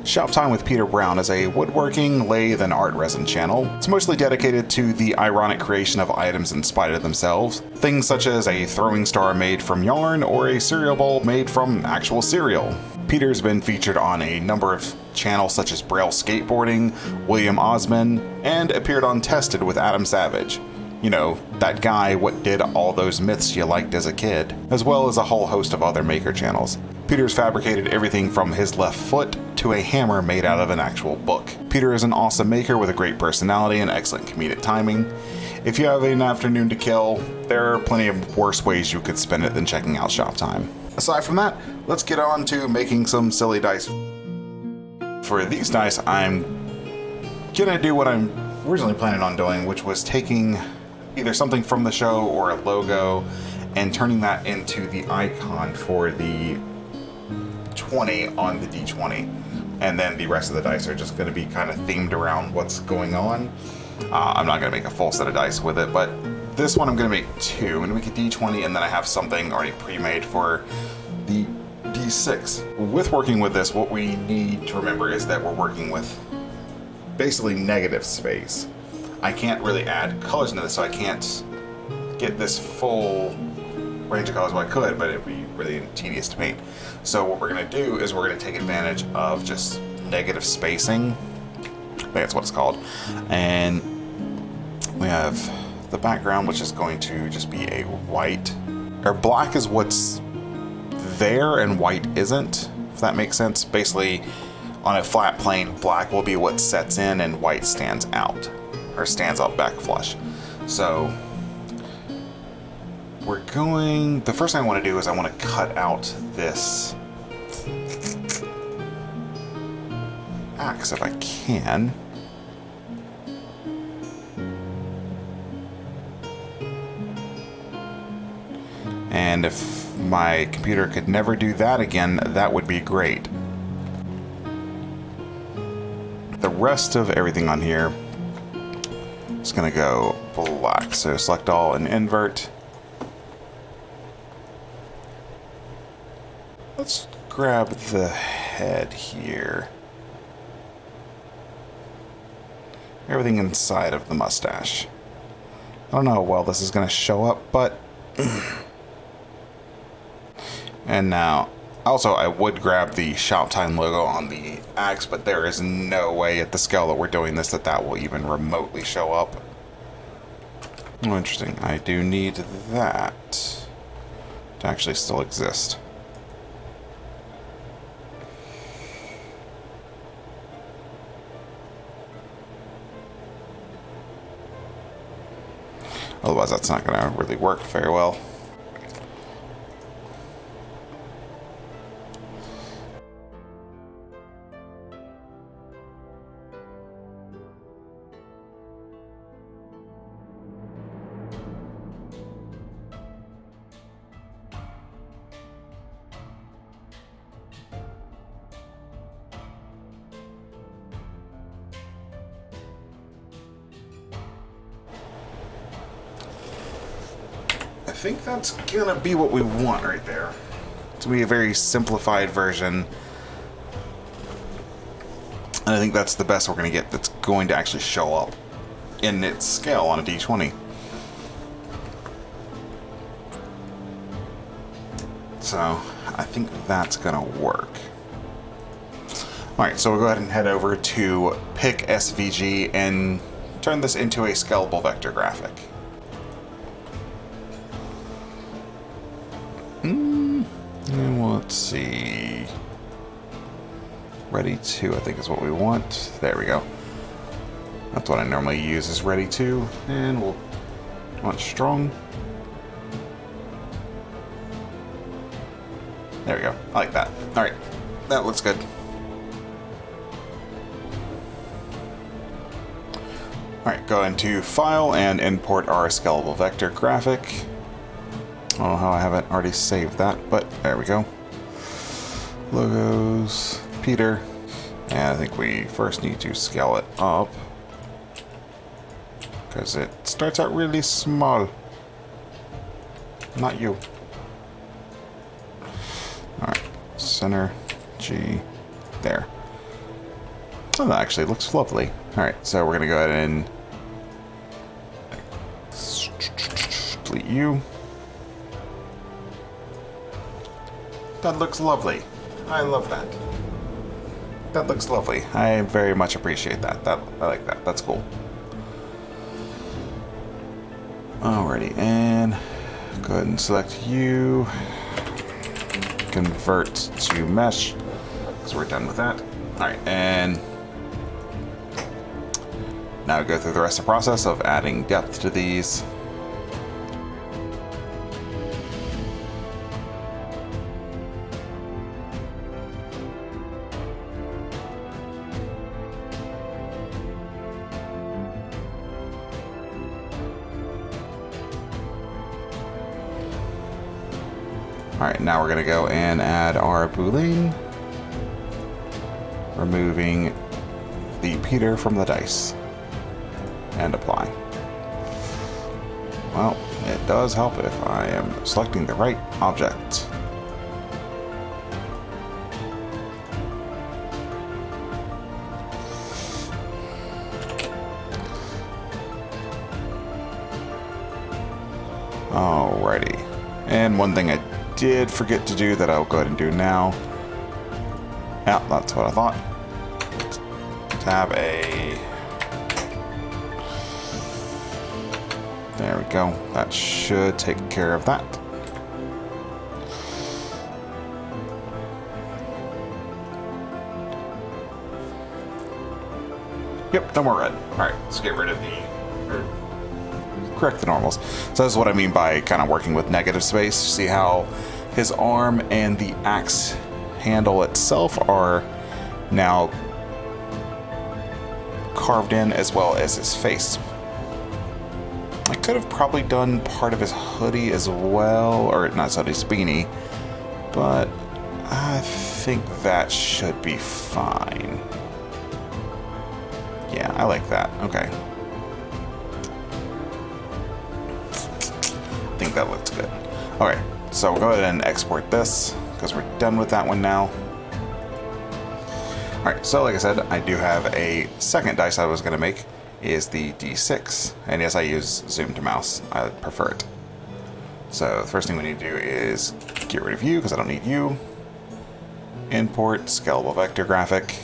Shop Time with Peter Brown is a woodworking, lathe, and art resin channel. It's mostly dedicated to the ironic creation of items in spite of themselves. Things such as a throwing star made from yarn or a cereal bowl made from actual cereal. Peter's been featured on a number of channels such as Braille Skateboarding, William Osman, and appeared on Tested with Adam Savage. You know, that guy what did all those myths you liked as a kid, as well as a whole host of other maker channels. Peter's fabricated everything from his left foot to a hammer made out of an actual book. Peter is an awesome maker with a great personality and excellent comedic timing. If you have an afternoon to kill, there are plenty of worse ways you could spend it than checking out Shop Time. Aside from that, let's get on to making some silly dice. For these dice, I'm gonna do what I'm originally planning on doing, which was taking either something from the show or a logo and turning that into the icon for the 20 on the D20, and then the rest of the dice are just going to be kind of themed around what's going on. I'm not going to make a full set of dice with it, but this one I'm going to make two. I'm going to make a D20, and then I have something already pre-made for the D6. With working with this, what we need to remember is that we're working with basically negative space. I can't really add colors into this, so I can't get this full range of colors. Well, I could, but it'd be really tedious to paint. So what we're going to do is we're going to take advantage of just negative spacing. I think that's what it's called. And we have the background, which is going to just be a white. Or black is what's there and white isn't, if that makes sense. Basically, on a flat plane, black will be what sets in and white stands out, or stands out back flush. So the first thing I want to do is I want to cut out this axe if I can. And if my computer could never do that again, that would be great. The rest of everything on here is going to go black. So select all and invert. Let's grab the head here. Everything inside of the mustache. I don't know how well this is going to show up, but... And now, also I would grab the Shop Time logo on the axe, but there is no way at the scale that we're doing this that will even remotely show up. Oh, interesting. I do need that to actually still exist. Otherwise, that's not going to really work very well. I think that's gonna be what we want right there. It's gonna be a very simplified version. And I think that's the best we're gonna get that's going to actually show up in its scale on a D20. So I think that's gonna work. Alright, so we'll go ahead and head over to pick SVG and turn this into a scalable vector graphic. And let's see. Ready to, I think is what we want. There we go. That's what I normally use is ready to. And we'll want strong. There we go. I like that. Alright. That looks good. Alright, go into File and import our scalable vector graphic. I don't know how I haven't already saved that, but there we go. Logos, Peter. And I think we first need to scale it up because it starts out really small. Not you. Alright, center, G, there. Oh, that actually looks lovely. Alright, so we're going to go ahead and delete you. That looks lovely. I love that. That looks lovely. I very much appreciate that. I like that. That's cool. Alrighty, and go ahead and select you. Convert to mesh, because we're done with that. Alright, and now go through the rest of the process of adding depth to these. Alright, now we're going to go and add our boolean, removing the Peter from the dice, and apply. Well, it does help if I am selecting the right object. Alrighty, and one thing I did forget to do that I'll go ahead and do now. Yeah, that's what I thought. Tab A. There we go. That should take care of that. Yep, no more red. Alright, let's get rid of correct the normals. So that's what I mean by kind of working with negative space. See how his arm and the axe handle itself are now carved in, as well as his face. I could have probably done part of his hoodie as well, or not his hoodie, his beanie, but I think that should be fine. Yeah, I like that. Okay. I think that looks good. Okay, so we'll go ahead and export this because we're done with that one now. Alright, so like I said, I do have a second dice I was going to make, is the D6. And yes, I use zoom to mouse. I prefer it. So the first thing we need to do is get rid of you because I don't need you. Import scalable vector graphic.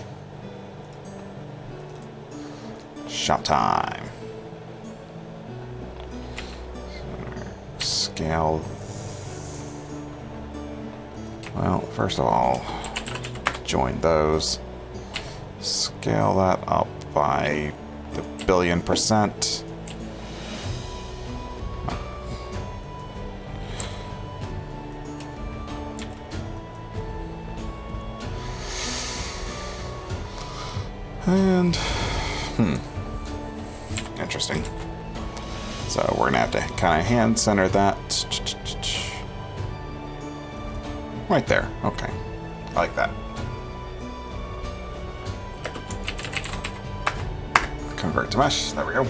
Shop time. Scale. Well, first of all, join those. Scale that up by the 1,000,000,000%. And, interesting. So we're gonna have to kind of hand center that. Right there. Okay. I like that. Convert to mesh. There we go.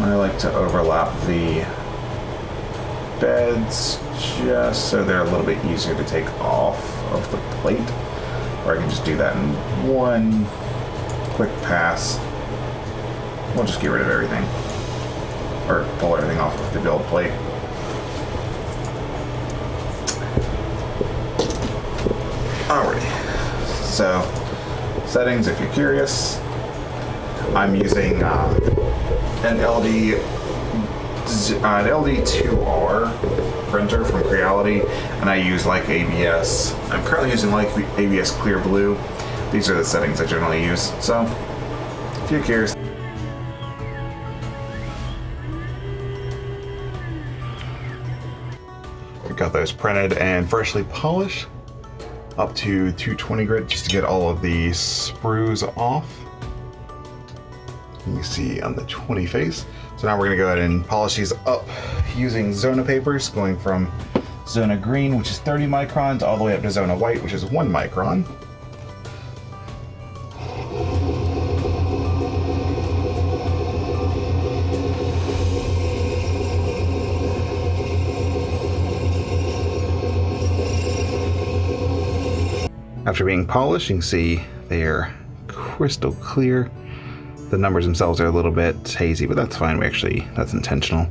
I like to overlap the beds just so they're a little bit easier to take off of the plate. Or I can just do that in one quick pass. We'll just get rid of everything. Or pull everything off of the build plate. Alrighty. So, settings if you're curious. I'm using an LD2R printer from Creality, and I use like ABS. I'm currently using like ABS Clear Blue. These are the settings I generally use. So, if you're curious. We got those printed and freshly polished. up to 220 grit just to get all of the sprues off. You see on the 20 face. So now we're going to go ahead and polish these up using Zona papers, going from Zona green, which is 30 microns, all the way up to Zona white, which is 1 micron. After being polished, you can see they are crystal clear. The numbers themselves are a little bit hazy, but that's fine. That's intentional.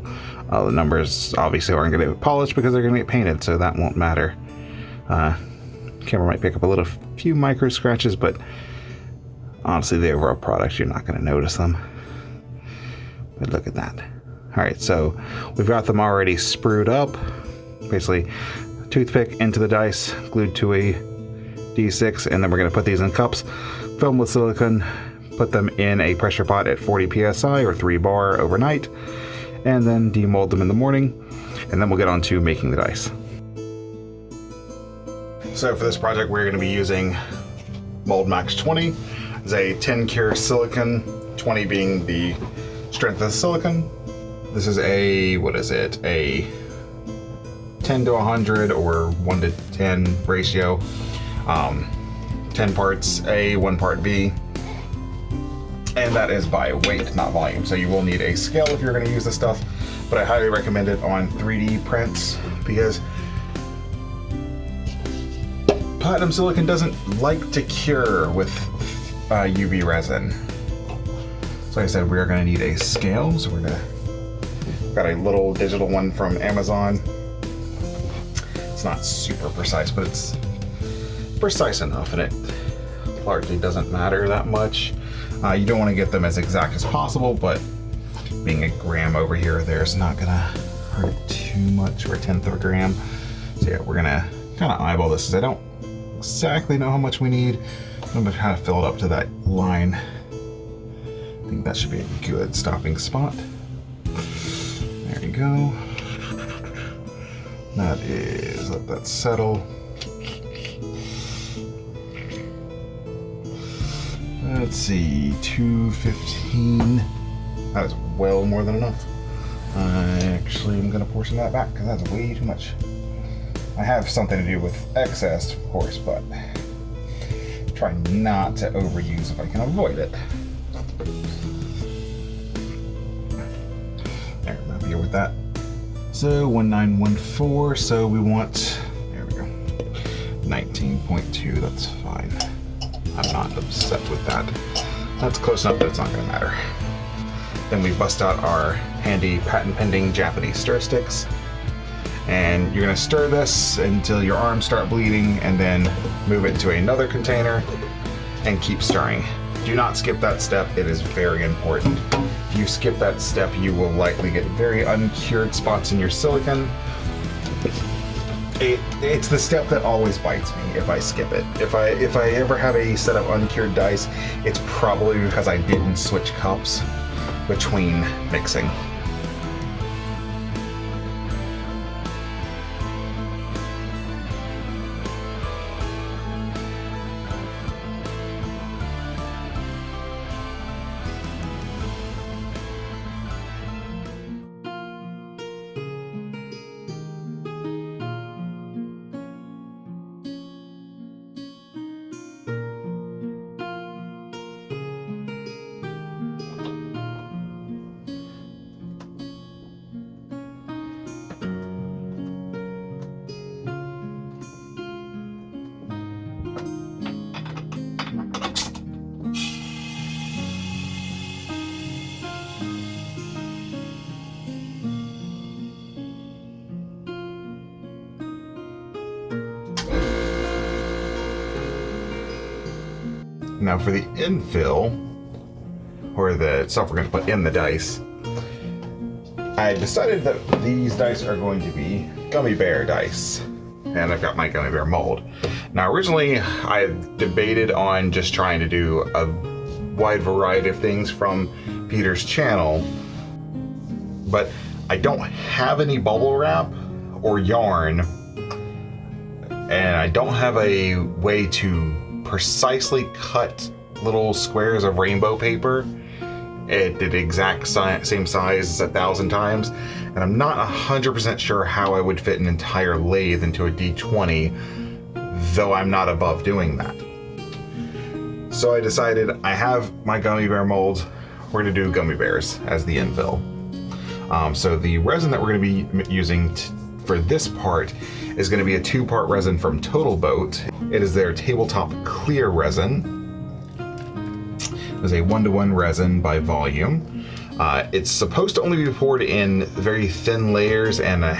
The numbers obviously aren't going to get polished because they're going to get painted, so that won't matter. Camera might pick up a few micro scratches, but honestly, the overall product, you're not going to notice them. But look at that. All right, so we've got them already sprued up. Basically, toothpick into the dice, glued to a D6, and then we're going to put these in cups, fill them with silicone, put them in a pressure pot at 40 psi or 3 bar overnight, and then demold them in the morning, and then we'll get on to making the dice. So for this project, we're going to be using Mold Max 20. It's a 10 cure silicon, 20 being the strength of the silicon. This is a 10 to 100 or 1 to 10 ratio. 10 parts A, 1 part B. And that is by weight, not volume. So you will need a scale if you're going to use this stuff, but I highly recommend it on 3D prints because platinum silicon doesn't like to cure with UV resin. So like I said, we are going to need a scale. So got a little digital one from Amazon. It's not super precise, but it's precise enough, and it largely doesn't matter that much. You don't want to get them as exact as possible, but being a gram over here or there is not gonna hurt too much, or a 1/10 of a gram. So yeah, we're gonna kind of eyeball this, because I don't exactly know how much we need. I'm gonna kind of fill it up to that line. I think that should be a good stopping spot. There you go. That is, let that settle. Let's see, 215. That is well more than enough. I actually am going to portion that back because that's way too much. I have something to do with excess, of course, but try not to overuse if I can avoid it. There, I'm happy with that. So 1914, so we want, there we go, 19.2, that's fine. I'm not upset with that. That's close enough that it's not going to matter. Then we bust out our handy patent-pending Japanese stir sticks. And you're going to stir this until your arms start bleeding, and then move it into another container and keep stirring. Do not skip that step. It is very important. If you skip that step, you will likely get very uncured spots in your silicon. It's the step that always bites me if I skip it. If I ever have a set of uncured dice, it's probably because I didn't switch cups between mixing. Now for the infill, or the stuff we're going to put in the dice, I decided that these dice are going to be gummy bear dice. And I've got my gummy bear mold. Now originally I debated on just trying to do a wide variety of things from Peter's channel, but I don't have any bubble wrap or yarn and I don't have a way to precisely cut little squares of rainbow paper at the exact same size 1,000 times, and I'm not 100% sure how I would fit an entire lathe into a D20, though I'm not above doing that. So I decided I have my gummy bear molds. We're going to do gummy bears as the infill. So the resin that we're going to be using for this part is going to be a 2-part resin from Total Boat. It is their tabletop clear resin. It's a 1-to-1 resin by volume. It's supposed to only be poured in very thin layers, and I've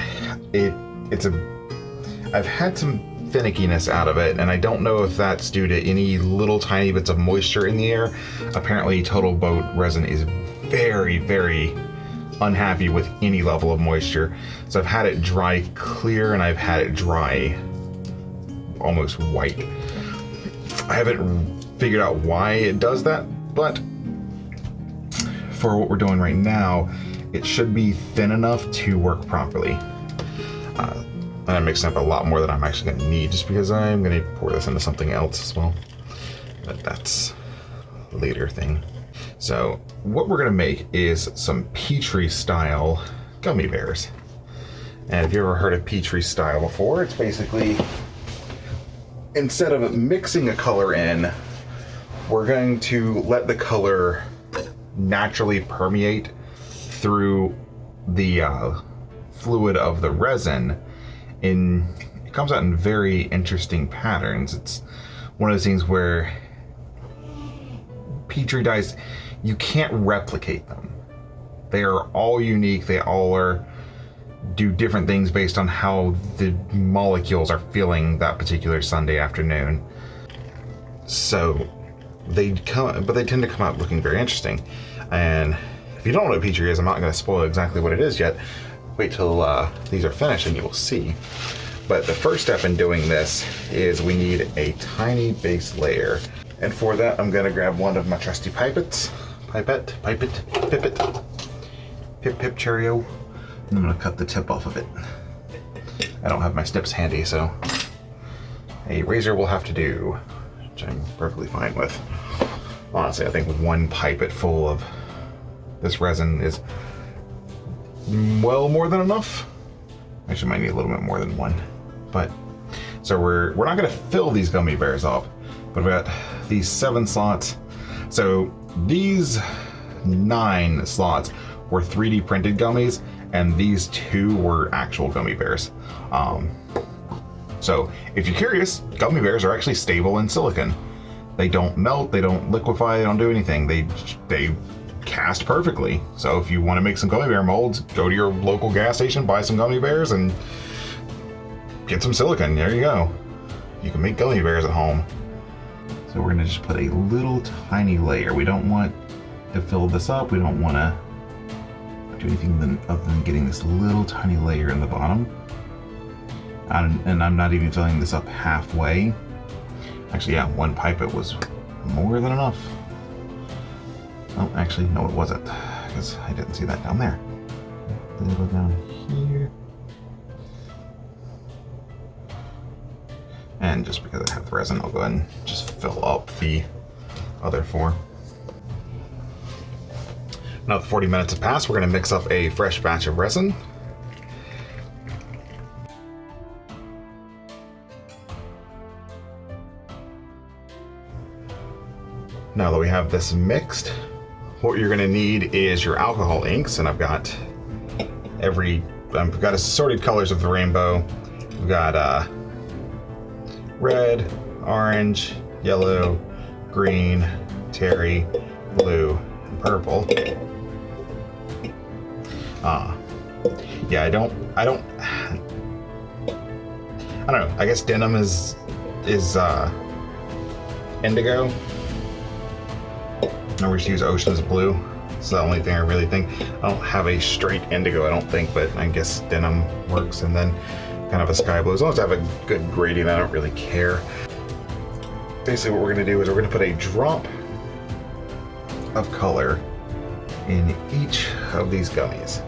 had some finickiness out of it, and I don't know if that's due to any little tiny bits of moisture in the air. Apparently Total Boat resin is very, very unhappy with any level of moisture. So I've had it dry clear, and I've had it dry almost white. I haven't figured out why it does that, but for what we're doing right now, it should be thin enough to work properly. I'm mixing up a lot more than I'm actually going to need, just because I'm going to pour this into something else as well. But that's a later thing. So what we're going to make is some Petri style gummy bears. And if you ever heard of Petri style before, it's basically, instead of mixing a color in, we're going to let the color naturally permeate through the fluid of the resin. It comes out in very interesting patterns. It's one of those things where Petri dyes, you can't replicate them. They are all unique. They all do different things based on how the molecules are feeling that particular Sunday afternoon. So they tend to come out looking very interesting. And if you don't know what Petri is, I'm not going to spoil exactly what it is yet. Wait till these are finished and you will see. But the first step in doing this is we need a tiny base layer. And for that, I'm going to grab one of my trusty pipettes. Pipette, Pip Cheerio. And I'm going to cut the tip off of it. I don't have my snips handy, so a razor will have to do, which I'm perfectly fine with. Honestly, I think one pipette full of this resin is well more than enough. Actually, might need a little bit more than one. But so we're not going to fill these gummy bears up, but we've got these 7 slots. So these 9 slots were 3D printed gummies, and these 2 were actual gummy bears. So if you're curious, gummy bears are actually stable in silicon. They don't melt, they don't liquefy, they don't do anything. They cast perfectly. So if you want to make some gummy bear molds, go to your local gas station, buy some gummy bears, and get some silicon. There you go. You can make gummy bears at home. So we're going to just put a little tiny layer. We don't want to fill this up. We don't want to do anything other than getting this little tiny layer in the bottom. And I'm not even filling this up halfway. Actually, yeah, 1 pipette was more than enough. Oh, actually, no, it wasn't, because I didn't see that down there. A little down here. And just because I have the resin, I'll go ahead and just fill up the other 4. Now that 40 minutes have passed, we're going to mix up a fresh batch of resin. Now that we have this mixed, what you're going to need is your alcohol inks, and I've got assorted colors of the rainbow. We've got red, orange, yellow, green, terry, blue, and purple. Yeah, I don't know. I guess denim is indigo. I always use Ocean's Blue. It's the only thing I really think. I don't have a straight indigo, I don't think, but I guess denim works. And then kind of a sky blue. As long as I have a good gradient, I don't really care. Basically what we're going to do is we're going to put a drop of color in each of these gummies.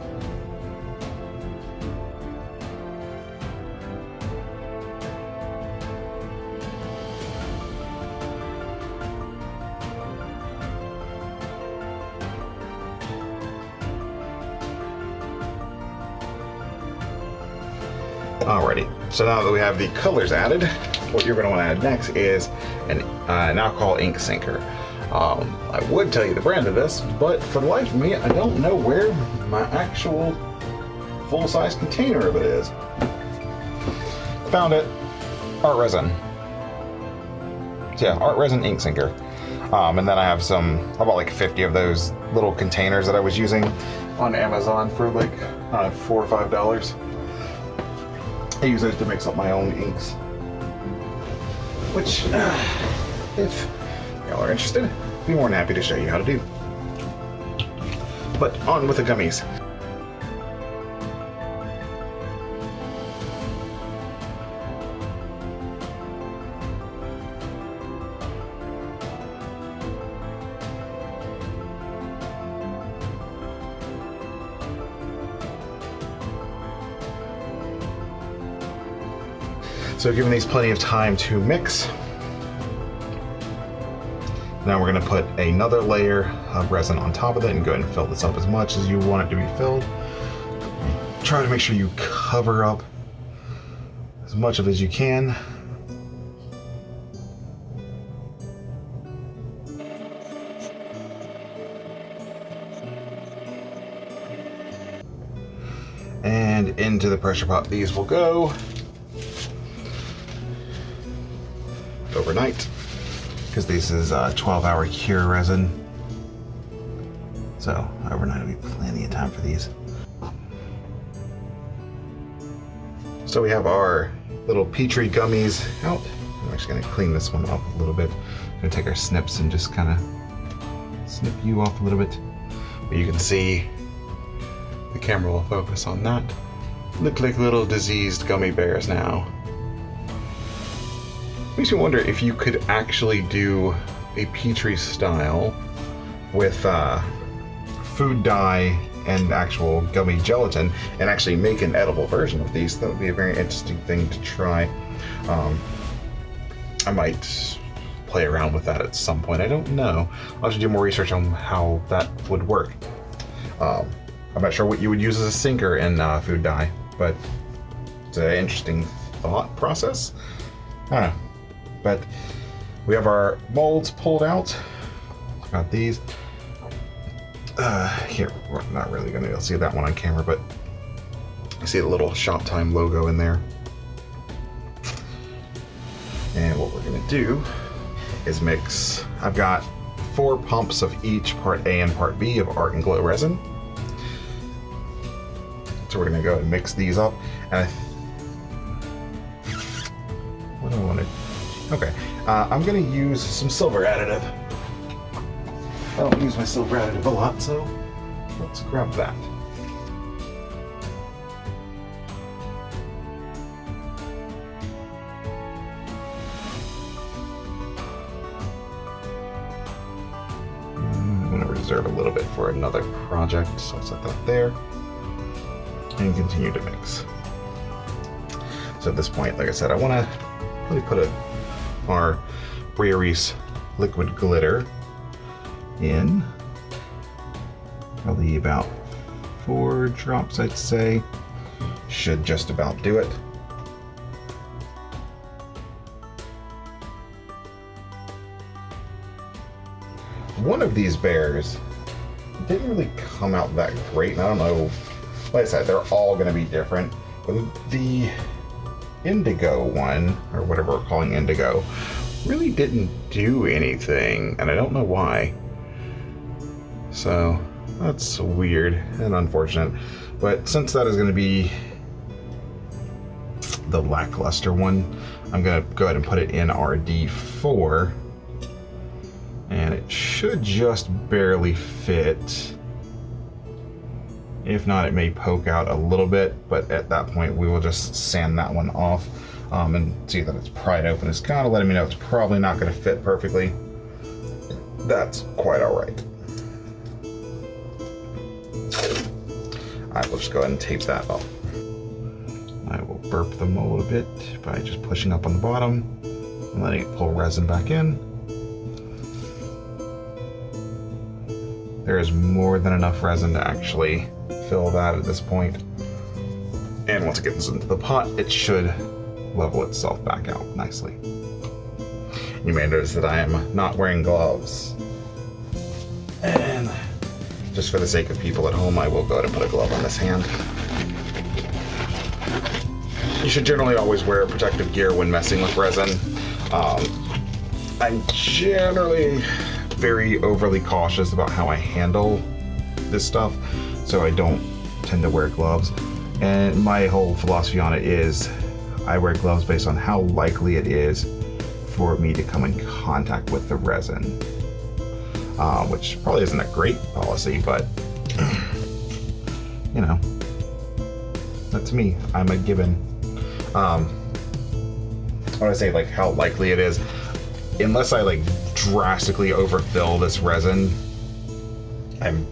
Alrighty, so now that we have the colors added, what you're going to want to add next is an alcohol ink sinker. I would tell you the brand of this, but for the life of me, I don't know where my actual full-size container of it is. Found it. Art resin. So yeah, art resin ink sinker. And then I have I bought like 50 of those little containers that I was using on Amazon for like $4 or $5. I use those to mix up my own inks. Which, if y'all are interested, I'd be more than happy to show you how to do. But on with the gummies. So giving these plenty of time to mix. Now we're going to put another layer of resin on top of it and go ahead and fill this up as much as you want it to be filled. Try to make sure you cover up as much of it as you can. And into the pressure pot these will go overnight, because this is a 12-hour cure resin. So overnight will be plenty of time for these. So we have our little Petri gummies out. I'm actually going to clean this one up a little bit. I'm going to take our snips and just kind of snip you off a little bit. But you can see the camera will focus on that. Look like little diseased gummy bears now. Makes me wonder if you could actually do a Petri style with food dye and actual gummy gelatin and actually make an edible version of these. That would be a very interesting thing to try. I might play around with that at some point. I don't know. I'll have to do more research on how that would work. I'm not sure what you would use as a sinker in food dye, but it's an interesting thought process. I don't know. But we have our molds pulled out. Got these. Here, we're not really going to be able to see that one on camera, but you see the little Shop Time logo in there. And what we're going to do is mix. I've got 4 pumps of each Part A and Part B of Art and Glow resin. So we're going to go and mix these up. And what do I want to do? Okay, I'm going to use some silver additive. I don't use my silver additive a lot, so let's grab that. I'm going to reserve a little bit for another project, so I'll set that there. And continue to mix. So at this point, like I said, I want to really put our Reese liquid glitter in. Probably about 4 drops, I'd say. Should just about do it. One of these bears didn't really come out that great, and I don't know, like I said, they're all going to be different. But the indigo one, or whatever we're calling indigo, really didn't do anything, and I don't know why. So that's weird and unfortunate. But since that is going to be the lackluster one, I'm going to go ahead and put it in our D4, and it should just barely fit. If not, it may poke out a little bit, but at that point we will just sand that one off and see that it's pried open. It's kind of letting me know it's probably not going to fit perfectly. That's quite all right. All right, we'll just go ahead and tape that up. I will burp them a little bit by just pushing up on the bottom and letting it pull resin back in. There is more than enough resin to actually fill that at this point. And And once it gets into the pot, it should level itself back out nicely. You may notice that I am not wearing gloves. And just for the sake of people at home, I will go ahead and put a glove on this hand. You should generally always wear protective gear when messing with resin. I'm generally very overly cautious about how I handle this stuff, so I don't tend to wear gloves. And my whole philosophy on it is I wear gloves based on how likely it is for me to come in contact with the resin, which probably isn't a great policy, but you know, that's me. I'm a given. I want to say like how likely it is, unless I like drastically overfill this resin, I'm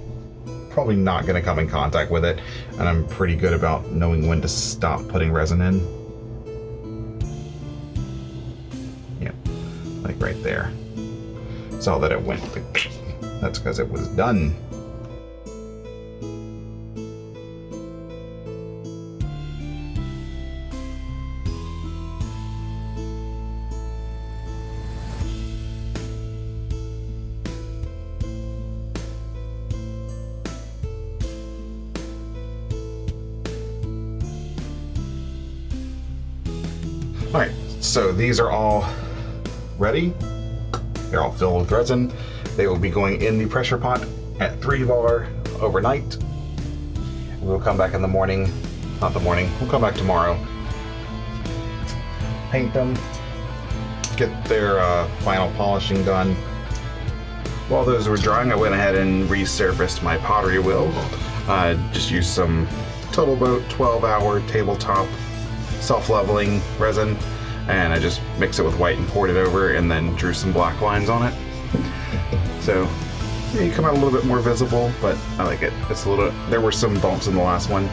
probably not going to come in contact with it, and I'm pretty good about knowing when to stop putting resin in. Yeah, like right there. Saw that it went, that's because it was done. Alright, so these are all ready. They're all filled with resin. They will be going in the pressure pot at 3 bar overnight. We'll come back in the morning, not the morning, we'll come back tomorrow. Paint them, get their final polishing done. While those were drying, I went ahead and resurfaced my pottery wheel. Just used some Total Boat 12-hour tabletop self-leveling resin, and I just mixed it with white and poured it over, and then drew some black lines on it. So yeah, you come out a little bit more visible, but I like it. It's a little. There were some bumps in the last one,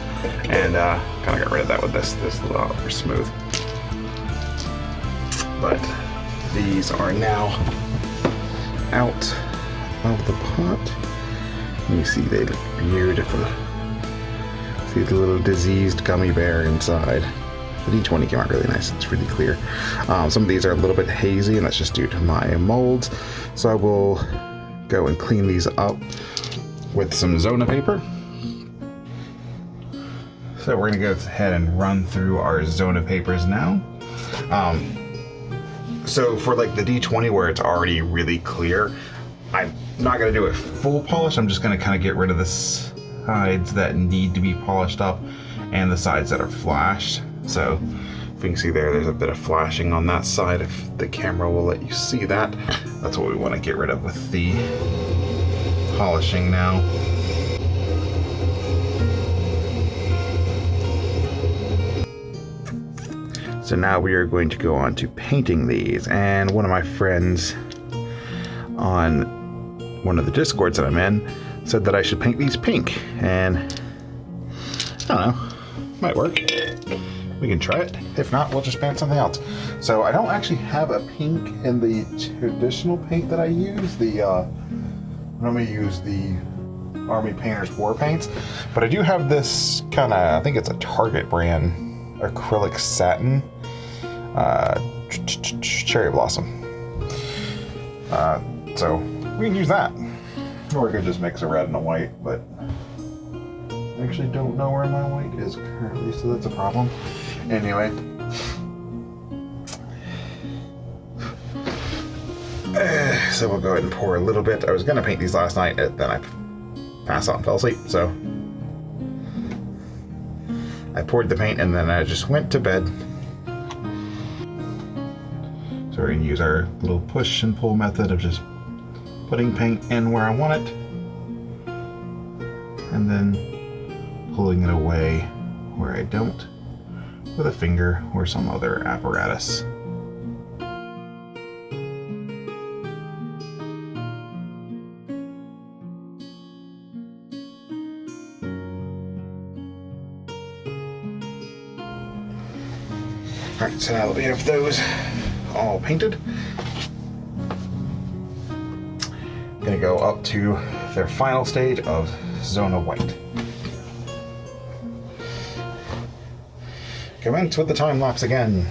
and kind of got rid of that with this. This a little more smooth. But these are now out of the pot. You see they look beautiful. See the little diseased gummy bear inside. The D20 came out really nice. It's really clear. Some of these are a little bit hazy, and that's just due to my molds. So I will go and clean these up with some Zona paper. So we're gonna go ahead and run through our Zona papers now. So for like the D20 where it's already really clear, I'm not gonna do a full polish. I'm just gonna kind of get rid of the sides that need to be polished up and the sides that are flashed. So if you can see there's a bit of flashing on that side. If the camera will let you see that, that's what we want to get rid of with the polishing now. So now we are going to go on to painting these, and one of my friends on one of the Discords that I'm in said that I should paint these pink, and I don't know, might work. We can try it. If not, we'll just paint something else. So I don't actually have a pink in the traditional paint that I use. I normally use the Army Painter's War Paints, but I do have this kind of, I think it's a Target brand, acrylic satin, cherry blossom. So we can use that. Or we could just mix a red and a white, but I actually don't know where my white is currently, so that's a problem. Anyway. So we'll go ahead and pour a little bit. I was going to paint these last night, then I passed out and fell asleep, so I poured the paint and then I just went to bed. So we're going to use our little push and pull method of just putting paint in where I want it and then pulling it away where I don't with a finger or some other apparatus. Alright, so now that we have those all painted, I'm going to go up to their final stage of Zona White. Commence with the time lapse again.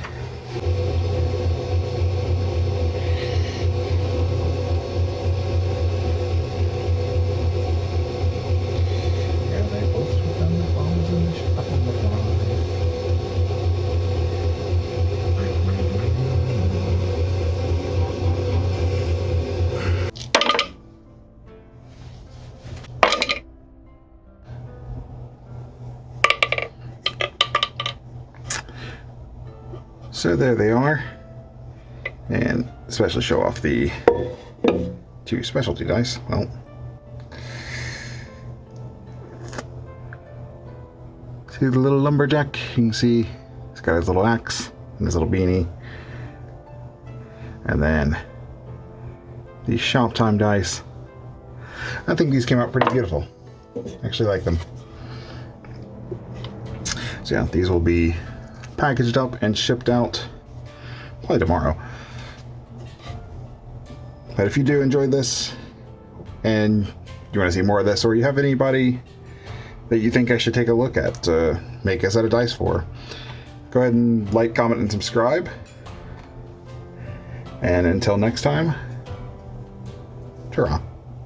So there they are, and especially show off the 2 specialty dice. Well, see the little lumberjack? You can see he's got his little axe and his little beanie. And then these shop time dice. I think these came out pretty beautiful. I actually like them. So yeah, these will be packaged up and shipped out probably tomorrow. But if you do enjoy this and you want to see more of this, or you have anybody that you think I should take a look at to make a set of dice for, go ahead and like, comment, and subscribe. And until next time, ta-ra.